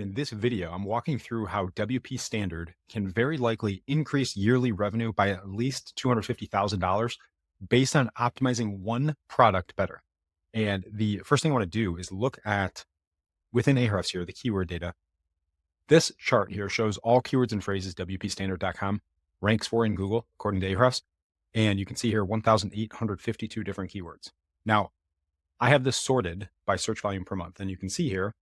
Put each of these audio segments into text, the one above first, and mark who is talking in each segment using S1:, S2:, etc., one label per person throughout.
S1: In this video, I'm walking through how WP Standard can very likely increase yearly revenue by at least $250,000 based on optimizing one product better. And the first thing I want to do is look at within Ahrefs here, the keyword data. This chart here shows all keywords and phrases WPStandard.com ranks for in Google, according to Ahrefs. And you can see here 1,852 different keywords. Now, I have this sorted by search volume per month. And you can see here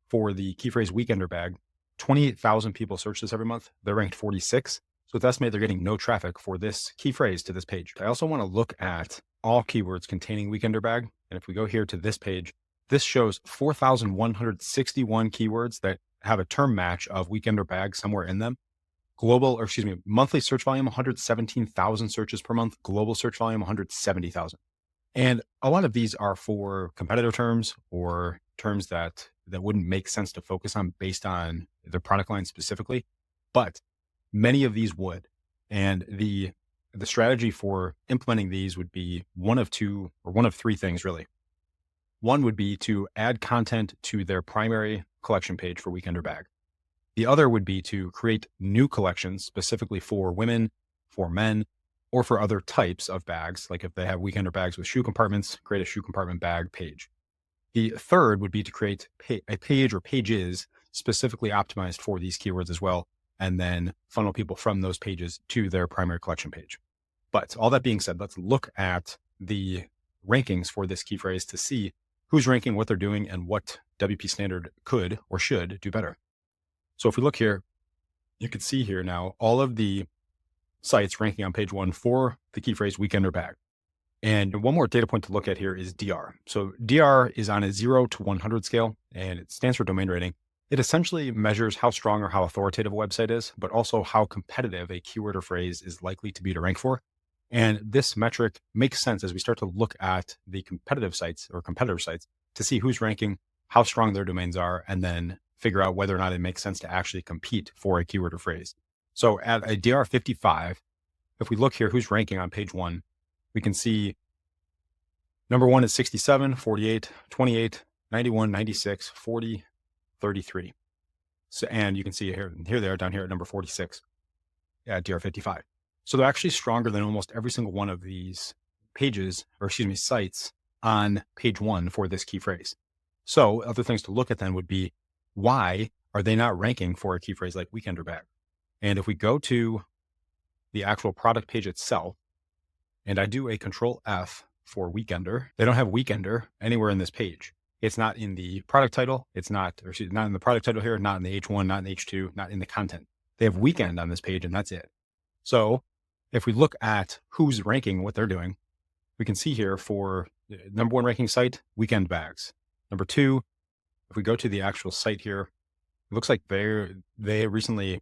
S1: for the key phrase weekender bag, 28,000 people search this every month. They're ranked 46. So it's estimated they're getting no traffic for this key phrase to this page. I also want to look at all keywords containing weekender bag. And if we go here to this page, this shows 4,161 keywords that have a term match of weekender bag somewhere in them. Monthly search volume, 117,000 searches per month. Global search volume, 170,000. And a lot of these are for competitive terms or terms that wouldn't make sense to focus on based on the product line specifically, but many of these would. And the strategy for implementing these would be one of three things, really. One would be to add content to their primary collection page for weekender bag. The other would be to create new collections specifically for women, for men, or for other types of bags. Like if they have weekender bags with shoe compartments, create a shoe compartment bag page. The third would be to create a page or pages specifically optimized for these keywords as well, and then funnel people from those pages to their primary collection page. But all that being said, let's look at the rankings for this key phrase to see who's ranking, what they're doing, and what WP Standard could or should do better. So if we look here, you can see here now all of the sites ranking on page 1 for the key phrase weekender bag. And one more data point to look at here is DR. So DR is on a 0 to 100 scale, and it stands for domain rating. It essentially measures how strong or how authoritative a website is, but also how competitive a keyword or phrase is likely to be to rank for. And this metric makes sense as we start to look at the competitive sites or competitor sites to see who's ranking, how strong their domains are, and then figure out whether or not it makes sense to actually compete for a keyword or phrase. So at a DR 55, if we look here, who's ranking on page 1, we can see number 1 is 67, 48, 28, 91, 96, 40, 33. So, and you can see here they are down here at number 46 at DR 55. So they're actually stronger than almost every single one of these sites on page 1 for this key phrase. So other things to look at then would be, why are they not ranking for a key phrase like weekender bag? And if we go to the actual product page itself, and I do a control F for weekender, they don't have weekender anywhere in this page. It's not in the product title. Not in the product title here, not in the H1, not in the H2, not in the content. They have weekend on this page and that's it. So if we look at who's ranking, what they're doing, we can see here for the number 1 ranking site, weekend bags. Number 2, if we go to the actual site here, it looks like they recently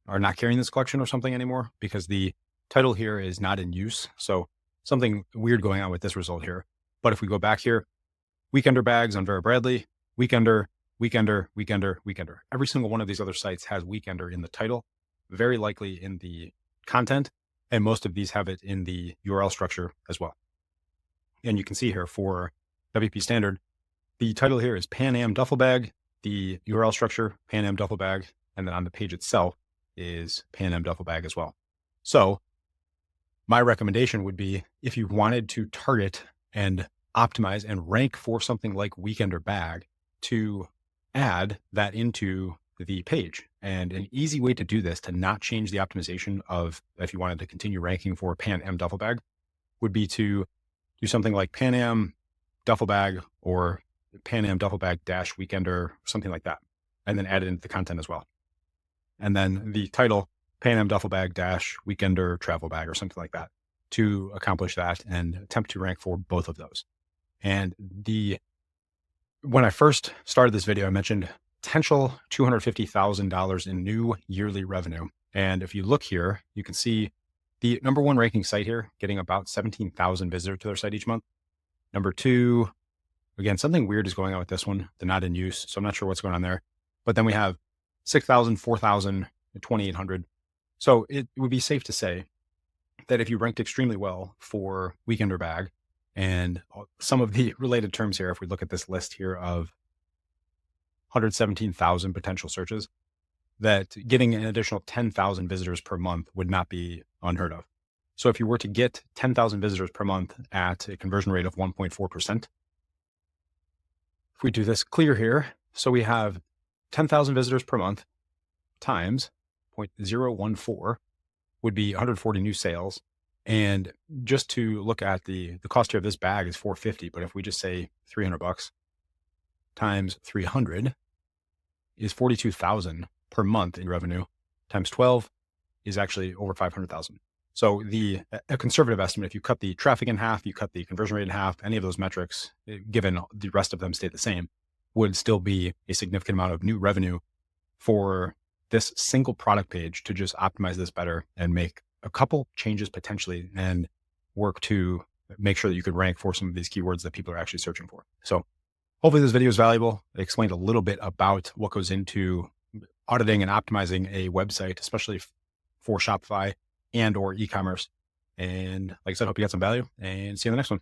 S1: are not carrying this collection or something anymore because the title here is not in use. So something weird going on with this result here. But if we go back here, weekender bags on Vera Bradley, weekender. Every single one of these other sites has weekender in the title, very likely in the content, and most of these have it in the URL structure as well. And you can see here for WP Standard, the title here is Pan Am Duffel Bag, the URL structure, Pan Am Duffel Bag, and then on the page itself is Pan Am Duffel Bag as well. So my recommendation would be, if you wanted to target and optimize and rank for something like weekender bag, to add that into the page. And an easy way to do this, to not change the optimization of, if you wanted to continue ranking for Pan Am Duffel Bag, would be to do something like Pan Am Duffel Bag or Pan Am Duffel Bag dash weekender, something like that, and then add it into the content as well. And then the title, Pan Am Duffel Bag dash weekender travel bag or something like that, to accomplish that and attempt to rank for both of those. And when I first started this video, I mentioned potential $250,000 in new yearly revenue. And if you look here, you can see the number 1 ranking site here getting about 17,000 visitors to their site each month. Number 2, again, something weird is going on with this one. They're not in use, so I'm not sure what's going on there. But then we have 6,000, 4,000, 2,800. So it would be safe to say that if you ranked extremely well for weekender bag, and some of the related terms here, if we look at this list here of 117,000 potential searches, that getting an additional 10,000 visitors per month would not be unheard of. So if you were to get 10,000 visitors per month at a conversion rate of 1.4%, if we do this clear here, so we have 10,000 visitors per month times 0.014 would be 140 new sales. And just to look at the cost here of this bag is $450, but if we just say $300 times 300 is 42,000 per month in revenue, times 12 is actually over 500,000. So a conservative estimate, if you cut the traffic in half, you cut the conversion rate in half, any of those metrics, given the rest of them stay the same, would still be a significant amount of new revenue for this single product page to just optimize this better and make a couple changes potentially and work to make sure that you could rank for some of these keywords that people are actually searching for. So hopefully this video is valuable. It explained a little bit about what goes into auditing and optimizing a website, especially for Shopify and or e-commerce. And like I said, hope you got some value and see you in the next one.